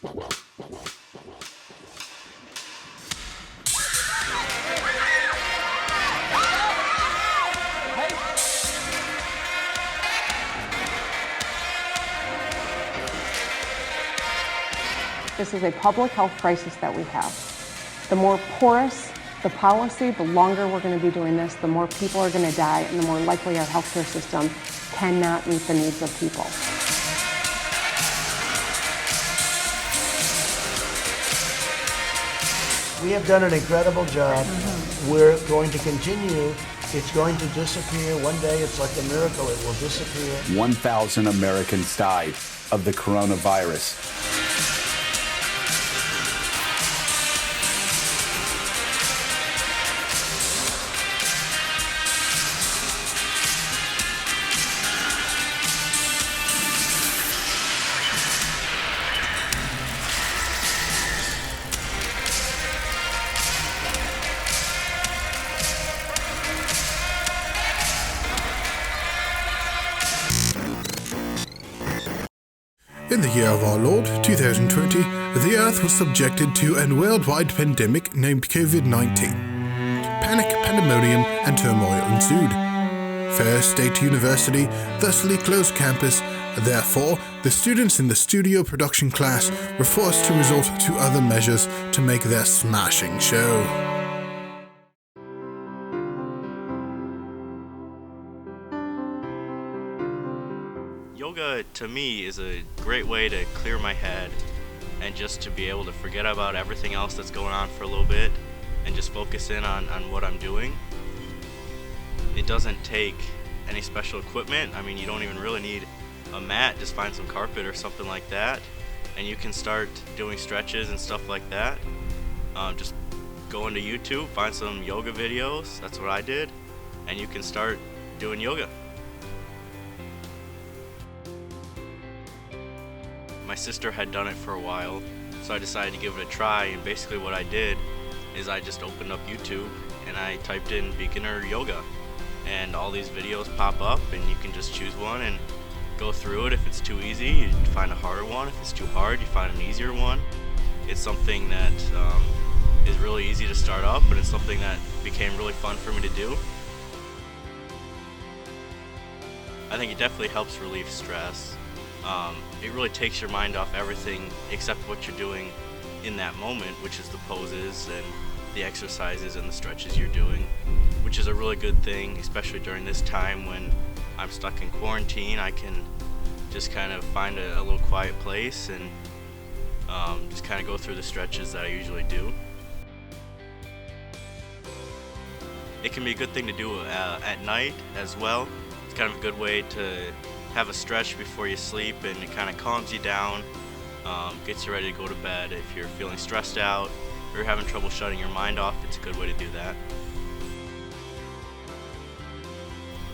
This is a public health crisis that we have. The more porous the policy, the longer we're going to be doing this, the more people are going to die, and the more likely our healthcare system cannot meet the needs of people. We have done an incredible job. We're going to continue. It's going to disappear. One day, it's like a miracle. It will disappear. 1,000 Americans died of the coronavirus. In the year of our Lord, 2020, the Earth was subjected to a worldwide pandemic named COVID-19. Panic, pandemonium, and turmoil ensued. Ferris State University thusly closed campus. Therefore, the students in the studio production class were forced to resort to other measures to make their smashing show. Yoga, to me, is a great way to clear my head and just to be able to forget about everything else that's going on for a little bit and just focus in on what I'm doing. It doesn't take any special equipment. I mean, you don't even really need a mat. Just find some carpet or something like that, and you can start doing stretches and stuff like that. Just go into YouTube, find some yoga videos. That's what I did, and you can start doing yoga. My sister had done it for a while, so I decided to give it a try, and basically what I did is I just opened up YouTube and I typed in beginner yoga, and all these videos pop up and you can just choose one and go through it. If it's too easy, you find a harder one. If it's too hard, you find an easier one. It's something that is really easy to start up, but it's something that became really fun for me to do. I think it definitely helps relieve stress. It really takes your mind off everything except what you're doing in that moment, which is the poses and the exercises and the stretches you're doing, which is a really good thing, especially during this time when I'm stuck in quarantine. I can just kind of find a little quiet place and just kind of go through the stretches that I usually do. It can be a good thing to do at night as well. It's kind of a good way to have a stretch before you sleep, and it kind of calms you down, gets you ready to go to bed. If you're feeling stressed out or you're having trouble shutting your mind off, it's a good way to do that.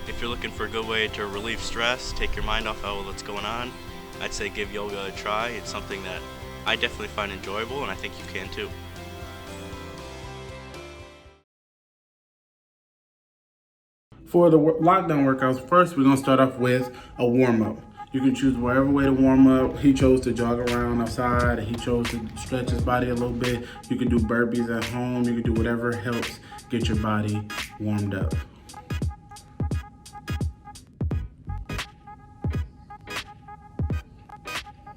If you're looking for a good way to relieve stress, take your mind off all that's going on, I'd say give yoga a try. It's something that I definitely find enjoyable, and I think you can too. For the lockdown workouts, first we're going to start off with a warm-up. You can choose whatever way to warm up. He chose to jog around outside, and he chose to stretch his body a little bit. You can do burpees at home. You can do whatever helps get your body warmed up.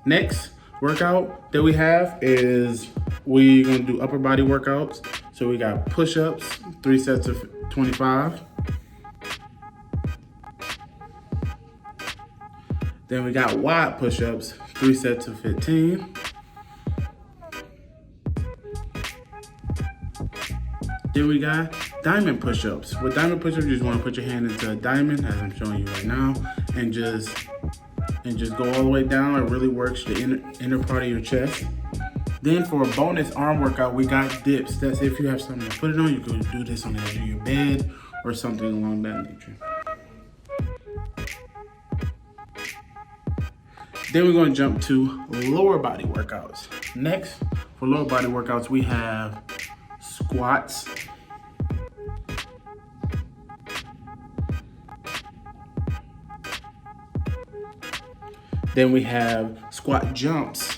Next workout that we have is we're going to do upper body workouts. So we got push-ups, 3 sets of 25. Then we got wide push-ups, 3 sets of 15. Then we got diamond push-ups. With diamond push-ups, you just want to put your hand into a diamond, as I'm showing you right now, and just go all the way down. It really works the inner part of your chest. Then for a bonus arm workout, we got dips. That's if you have something to put it on. You can do this on the edge of your bed or something along that nature. Then we're going to jump to lower body workouts. Next, for lower body workouts, we have squats. Then we have squat jumps.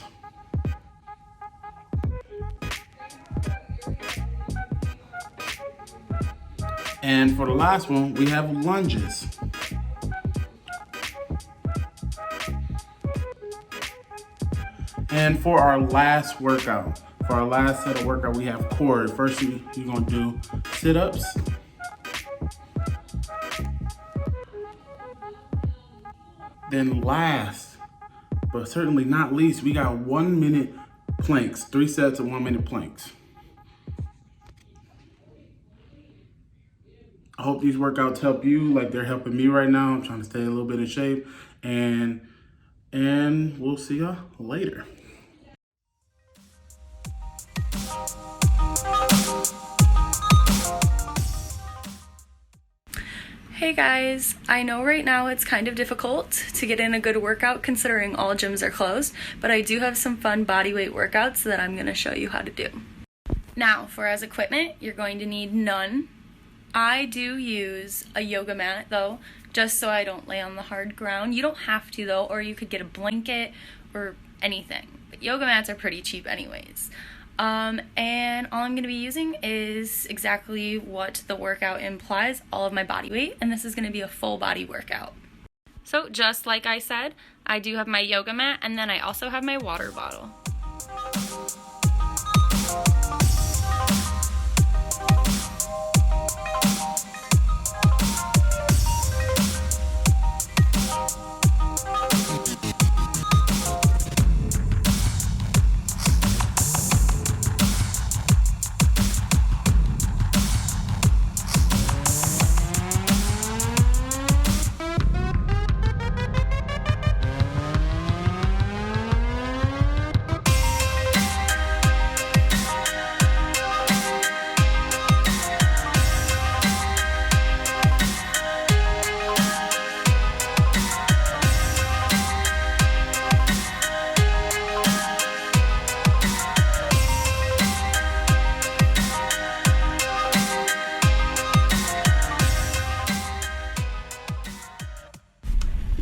And for the last one, we have lunges. And for our last workout, for our last set of workout, we have core. First, you're gonna do sit-ups. Then last, but certainly not least, we got 1 minute planks, 3 sets of 1 minute planks. I hope these workouts help you like they're helping me right now. I'm trying to stay a little bit in shape, and we'll see y'all later. Hey guys, I know right now it's kind of difficult to get in a good workout considering all gyms are closed, but I do have some fun bodyweight workouts that I'm going to show you how to do. Now, for as equipment, you're going to need none. I do use a yoga mat though, just so I don't lay on the hard ground. You don't have to though, or you could get a blanket or anything. But yoga mats are pretty cheap anyways. And all I'm going to be using is exactly what the workout implies, all of my body weight, and this is going to be a full body workout. So just like I said, I do have my yoga mat, and then I also have my water bottle.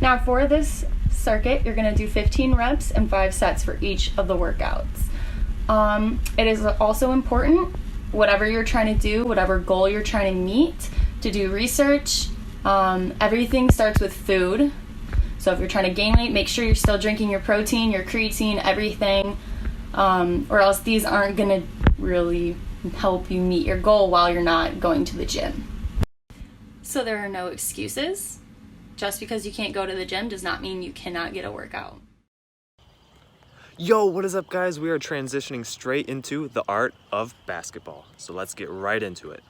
Now for this circuit, you're going to do 15 reps and 5 sets for each of the workouts. It is also important, whatever you're trying to do, whatever goal you're trying to meet, to do research. Everything starts with food. So if you're trying to gain weight, make sure you're still drinking your protein, your creatine, everything, or else these aren't going to really help you meet your goal while you're not going to the gym. So there are no excuses. Just because you can't go to the gym does not mean you cannot get a workout. Yo, what is up guys? We are transitioning straight into the art of basketball. So let's get right into it.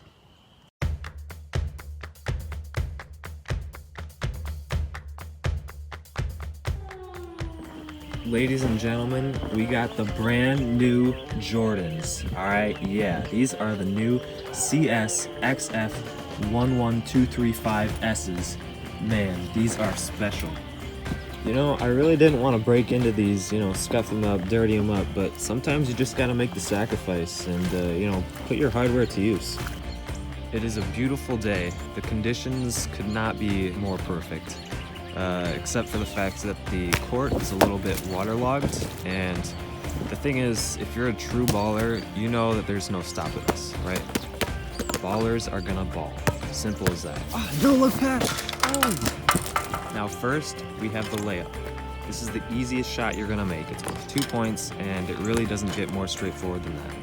Ladies and gentlemen, we got the brand new Jordans. All right, yeah, these are the new CS XF 11235S's. Man, these are special. You know, I really didn't want to break into these, scuff them up, dirty them up, but sometimes you just gotta make the sacrifice and, put your hardware to use. It is a beautiful day. The conditions could not be more perfect, except for the fact that the court is a little bit waterlogged, and the thing is, if you're a true baller, you know that there's no stopping us, right? Ballers are gonna ball. Simple as that. No look pass! Now first, we have the layup. This is the easiest shot you're gonna make. It's worth 2 points, and it really doesn't get more straightforward than that.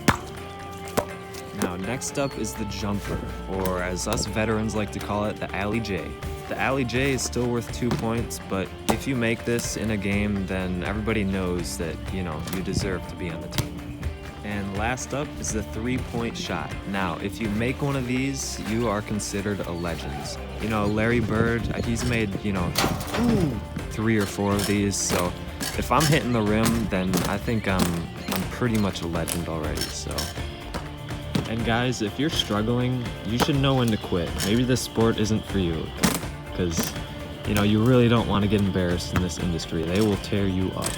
Now next up is the jumper, or as us veterans like to call it, the Alley J. The Alley J is still worth 2 points, but if you make this in a game, then everybody knows that, you deserve to be on the team. And last up is the 3-point shot. Now, if you make one of these, you are considered a legend. Larry Bird, he's made, 3 or 4 of these, so if I'm hitting the rim, then I think I'm pretty much a legend already, so. And guys, if you're struggling, you should know when to quit. Maybe this sport isn't for you, because, you really don't want to get embarrassed in this industry. They will tear you up.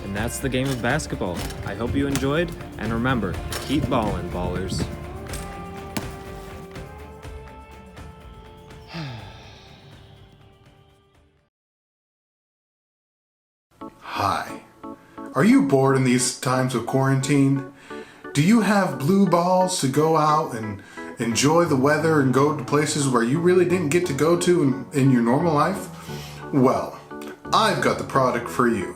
And that's the game of basketball. I hope you enjoyed, and remember, keep ballin', ballers. Hi. Are you bored in these times of quarantine? Do you have blue balls to go out and enjoy the weather and go to places where you really didn't get to go to in your normal life? Well, I've got the product for you.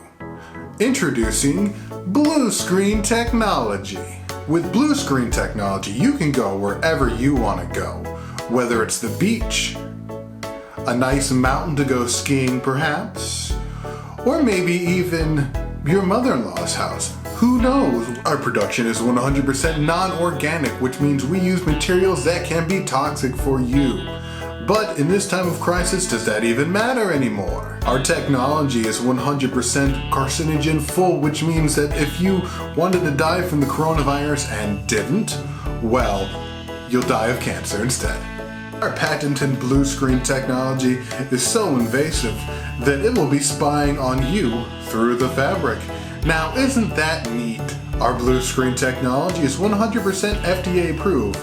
Introducing Blue Screen Technology. With Blue Screen Technology, you can go wherever you want to go. Whether it's the beach, a nice mountain to go skiing perhaps, or maybe even your mother-in-law's house. Who knows? Our production is 100% non-organic, which means we use materials that can be toxic for you. But in this time of crisis, does that even matter anymore? Our technology is 100% carcinogen full, which means that if you wanted to die from the coronavirus and didn't, well, you'll die of cancer instead. Our patented blue screen technology is so invasive that it will be spying on you through the fabric. Now, isn't that neat? Our blue screen technology is 100% FDA approved.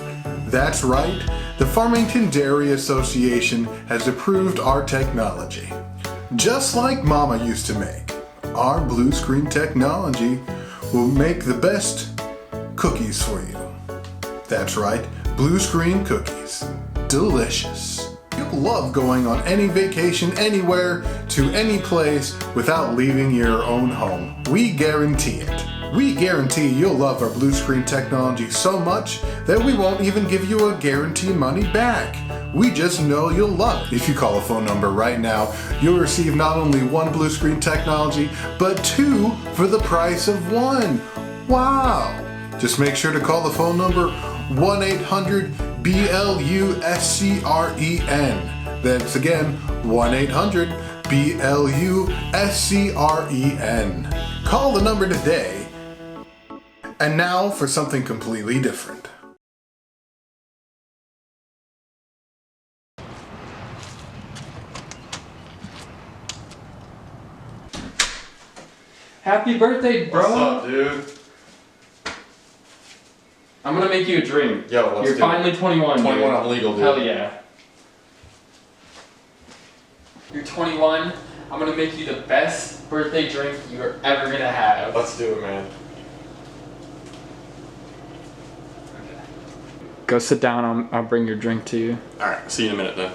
That's right, the Farmington Dairy Association has approved our technology. Just like Mama used to make, our blue screen technology will make the best cookies for you. That's right, blue screen cookies. Delicious. You'll love going on any vacation anywhere to any place without leaving your own home. We guarantee it. We guarantee you'll love our blue screen technology so much that we won't even give you a guarantee money back. We just know you'll love it. If you call a phone number right now, you'll receive not only one blue screen technology, but 2 for the price of 1. Wow! Just make sure to call the phone number 1-800-BLUSCREN. That's again 1-800-BLUSCREN. Call the number today. And now for something completely different. Happy birthday, bro! What's up, dude? I'm gonna make you a drink. Yo, let's You're do finally it. 21, 21, dude. I'm legal, dude. Hell yeah. You're 21. I'm gonna make you the best birthday drink you're ever gonna have. Let's do it, man. Go sit down. I'll bring your drink to you. Alright, see you in a minute then.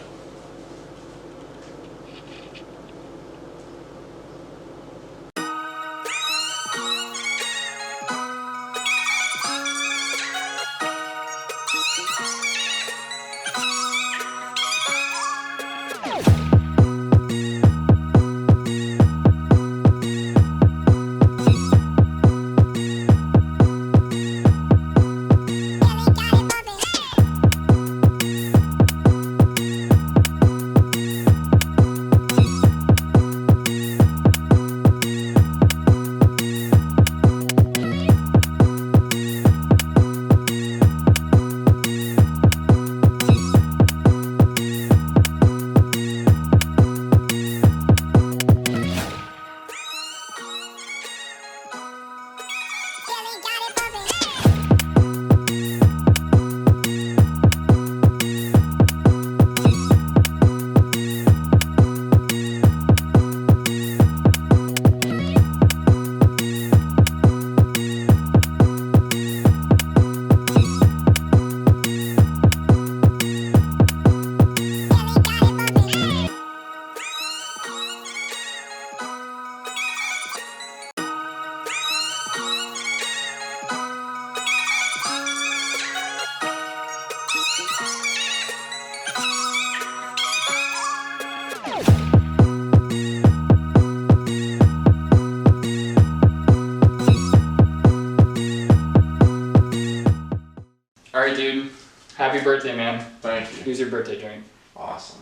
Alright, dude. Happy birthday, man. Thank you. Here's your birthday drink. Awesome.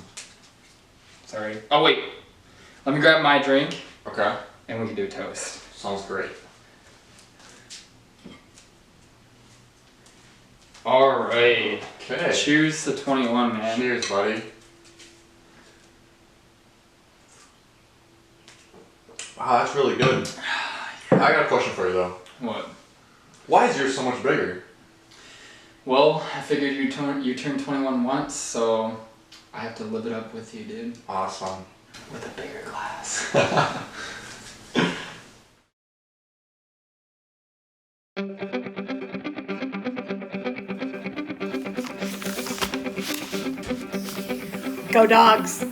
Sorry. Oh, wait. Let me grab my drink, Okay. and we can do a toast. Sounds great. Alright. Okay. Cheers to 21, man. Cheers, buddy. Wow, that's really good. I got a question for you though. What? Why is yours so much bigger? Well, I figured you turned 21 once, so I have to live it up with you, dude. Awesome. With a bigger glass. Go Dogs!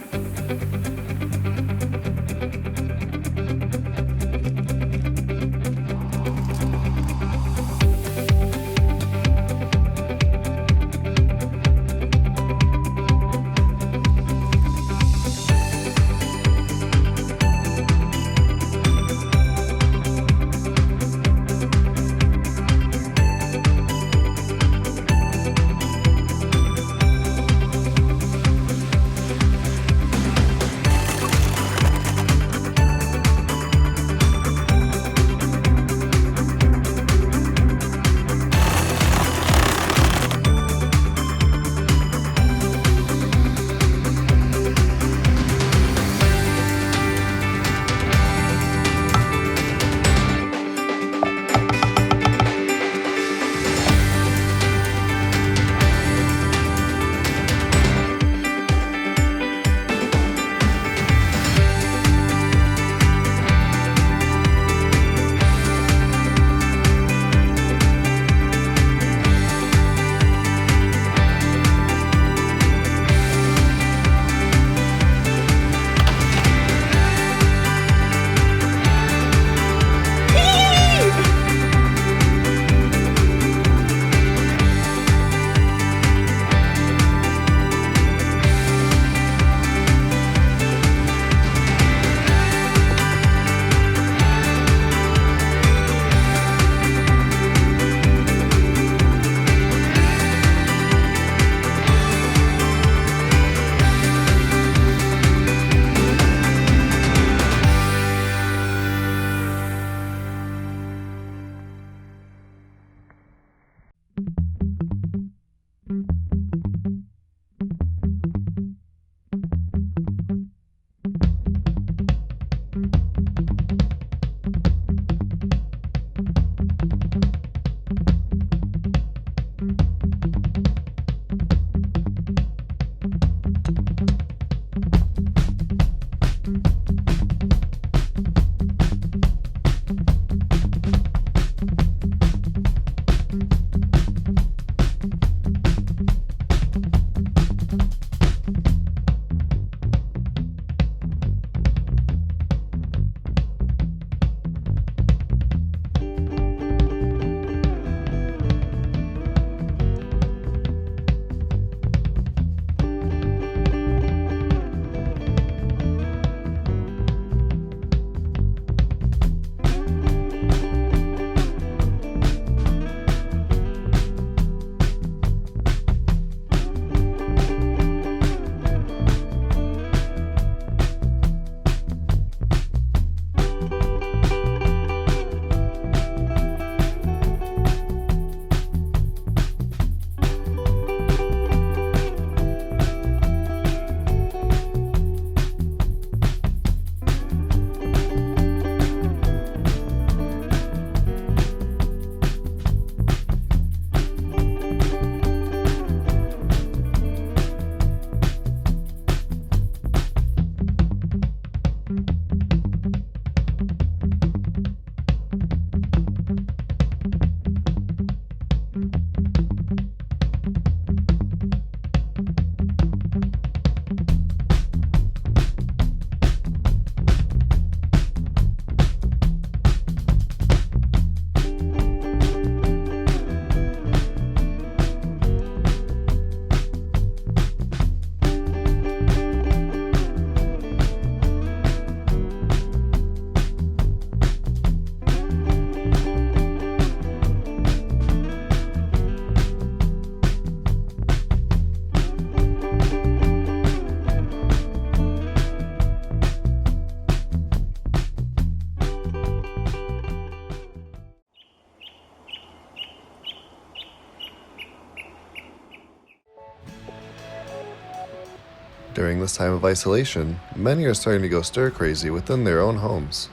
During this time of isolation, many are starting to go stir-crazy within their own homes.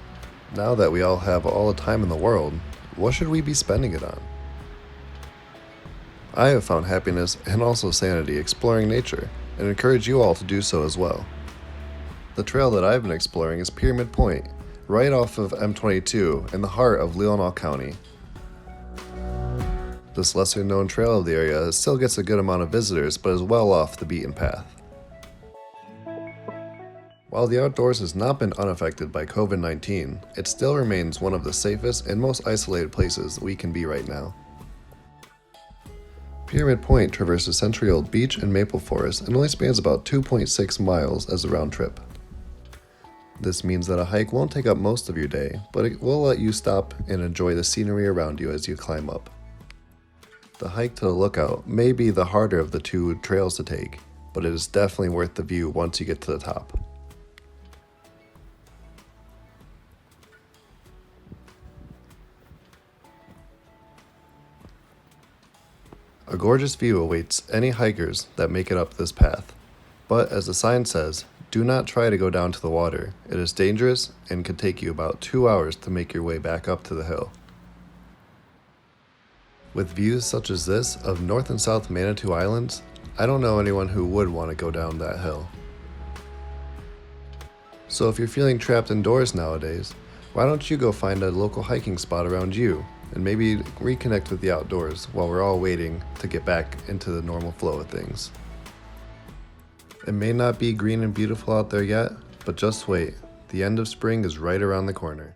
Now that we all have all the time in the world, what should we be spending it on? I have found happiness and also sanity exploring nature, and encourage you all to do so as well. The trail that I've been exploring is Pyramid Point, right off of M22 in the heart of Leelanau County. This lesser-known trail of the area still gets a good amount of visitors, but is well off the beaten path. While the outdoors has not been unaffected by COVID-19, it still remains one of the safest and most isolated places we can be right now. Pyramid Point traverses century-old beach and maple forest and only spans about 2.6 miles as a round trip. This means that a hike won't take up most of your day, but it will let you stop and enjoy the scenery around you as you climb up. The hike to the lookout may be the harder of the two trails to take, but it is definitely worth the view once you get to the top. A gorgeous view awaits any hikers that make it up this path, but as the sign says, do not try to go down to the water. It is dangerous and could take you about 2 hours to make your way back up to the hill. With views such as this of North and South Manitou Islands, I don't know anyone who would want to go down that hill. So if you're feeling trapped indoors nowadays, why don't you go find a local hiking spot around you and maybe reconnect with the outdoors while we're all waiting to get back into the normal flow of things. It may not be green and beautiful out there yet, but just wait. The end of spring is right around the corner.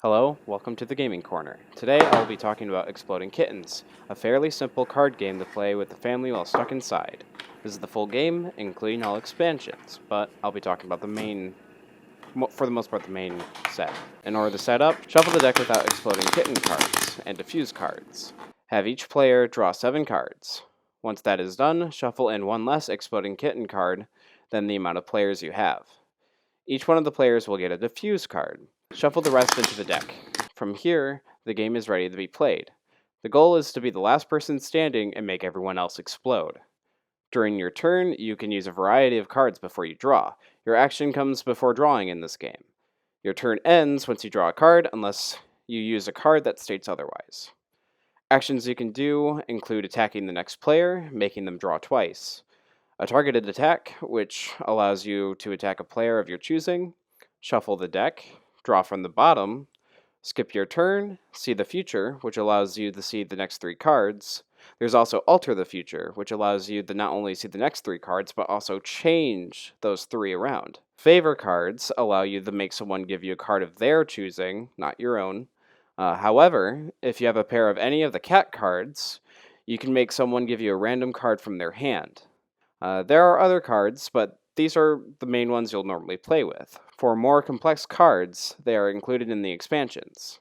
Hello, welcome to the Gaming Corner. Today I will be talking about Exploding Kittens, a fairly simple card game to play with the family while stuck inside. This is the full game, including all expansions, but I'll be talking about for the most part, the main set. In order to set up, shuffle the deck without exploding kitten cards, and diffuse cards. Have each player draw 7 cards. Once that is done, shuffle in one less exploding kitten card than the amount of players you have. Each one of the players will get a diffuse card. Shuffle the rest into the deck. From here, the game is ready to be played. The goal is to be the last person standing and make everyone else explode. During your turn, you can use a variety of cards before you draw. Your action comes before drawing in this game. Your turn ends once you draw a card, unless you use a card that states otherwise. Actions you can do include attacking the next player, making them draw twice. A targeted attack, which allows you to attack a player of your choosing. Shuffle the deck. Draw from the bottom, skip your turn, see the future, which allows you to see the next 3 cards. There's also alter the future, which allows you to not only see the next 3 cards, but also change those 3 around. Favor cards allow you to make someone give you a card of their choosing, not your own. However, if you have a pair of any of the cat cards, you can make someone give you a random card from their hand. There are other cards, but these are the main ones you'll normally play with. For more complex cards, they are included in the expansions.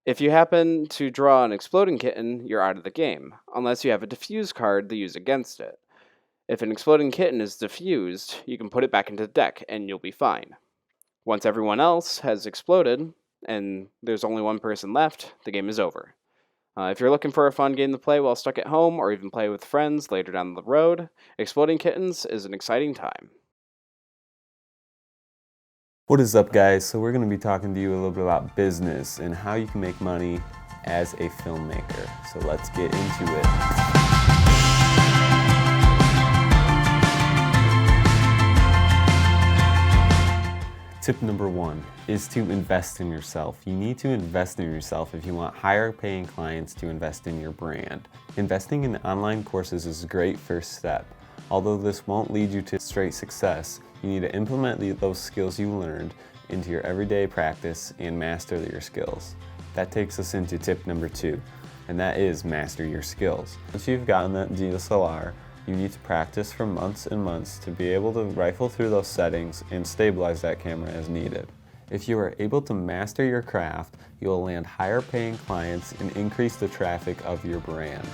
If you happen to draw an exploding kitten, you're out of the game, unless you have a diffuse card to use against it. If an exploding kitten is diffused, you can put it back into the deck and you'll be fine. Once everyone else has exploded, and there's only one person left, the game is over. If you're looking for a fun game to play while stuck at home, or even play with friends later down the road, Exploding Kittens is an exciting time. What is up, guys? So we're going to be talking to you a little bit about business and how you can make money as a filmmaker. So let's get into it. Tip number 1 is to invest in yourself. You need to invest in yourself if you want higher paying clients to invest in your brand. Investing in online courses is a great first step. Although this won't lead you to straight success, you need to implement those skills you learned into your everyday practice and master your skills. That takes us into tip number 2, and that is master your skills. Once you've gotten that DSLR, you need to practice for months and months to be able to rifle through those settings and stabilize that camera as needed. If you are able to master your craft, you will land higher paying clients and increase the traffic of your brand.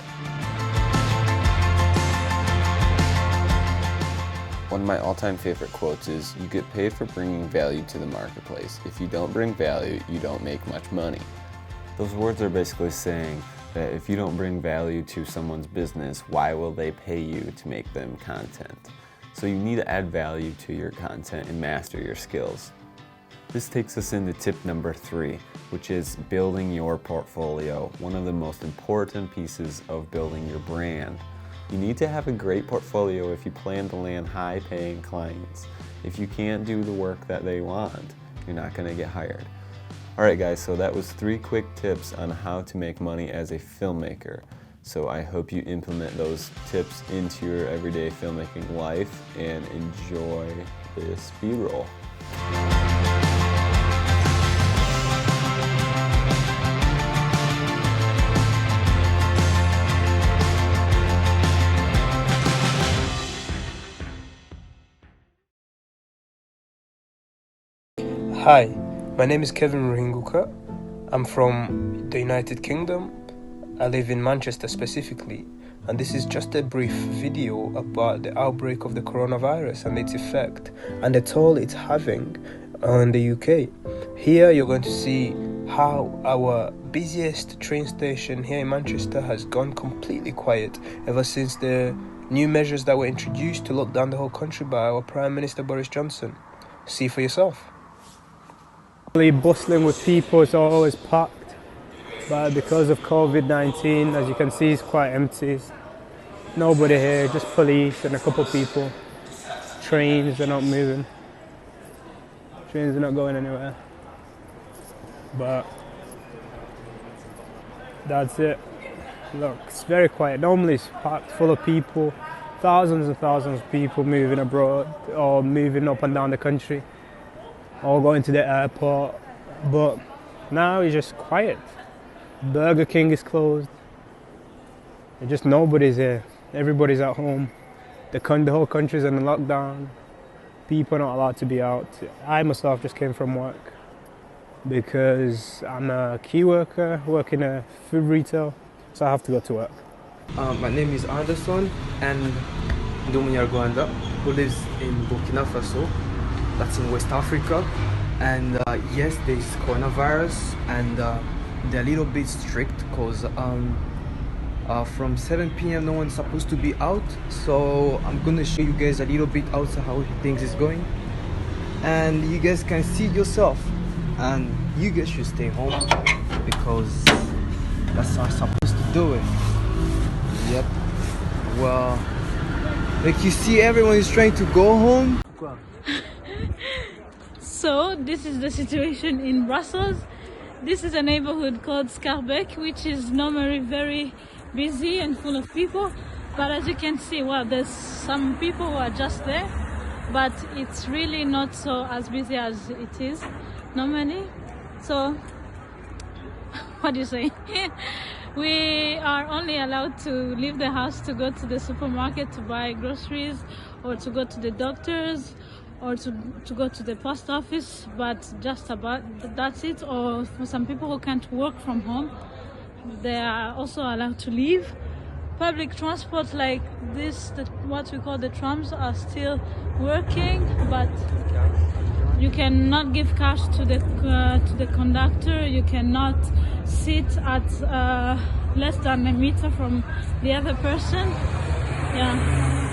One of my all-time favorite quotes is, "You get paid for bringing value to the marketplace. If you don't bring value, you don't make much money." Those words are basically saying that if you don't bring value to someone's business, why will they pay you to make them content? So you need to add value to your content and master your skills. This takes us into tip number 3, which is building your portfolio, one of the most important pieces of building your brand. You need to have a great portfolio if you plan to land high-paying clients. If you can't do the work that they want, you're not going to get hired. Alright guys, so that was 3 quick tips on how to make money as a filmmaker. So I hope you implement those tips into your everyday filmmaking life and enjoy this B-roll. Hi, my name is Kevin Ruhinguka. I'm from the United Kingdom. I live in Manchester specifically, and this is just a brief video about the outbreak of the coronavirus and its effect and the toll it's having on the UK. Here you're going to see how our busiest train station here in Manchester has gone completely quiet ever since the new measures that were introduced to lock down the whole country by our Prime Minister Boris Johnson. See for yourself. Bustling with people, it's always packed, but because of COVID-19, as you can see, it's quite empty. Nobody here, just police and a couple people. Trains are not moving. Trains are not going anywhere. But that's it. Look, it's very quiet. Normally it's packed full of people, thousands and thousands of people moving abroad or moving up and down the country, or going to the airport, but now it's just quiet. Burger King is closed. It's just nobody's here. Everybody's at home. The whole country's in lockdown. People are not allowed to be out. I myself just came from work because I'm a key worker, working in food retail, so I have to go to work. My name is Anderson, and I'm Umunyarwanda who lives in Burkina Faso. That's in West Africa, and yes, there's coronavirus, and they're a little bit strict because from 7 p.m. no one's supposed to be out. So I'm gonna show you guys a little bit outside how things is going, and you guys can see yourself. And you guys should stay home because that's how I'm supposed to do it. Yep. Well, like you see, everyone is trying to go home. So this is the situation in Brussels. This is a neighborhood called Schaerbeek, which is normally very busy and full of people. But as you can see, well, there's some people who are just there, but it's really not so as busy as it is normally. So what do you say? We are only allowed to leave the house to go to the supermarket to buy groceries, or to go to the doctors, or to go to the post office, but just about that's it. Or for some people who can't work from home, they are also allowed to leave. Public transport like this, what we call the trams, are still working, but you cannot give cash to the conductor. You cannot sit at less than a meter from the other person. Yeah.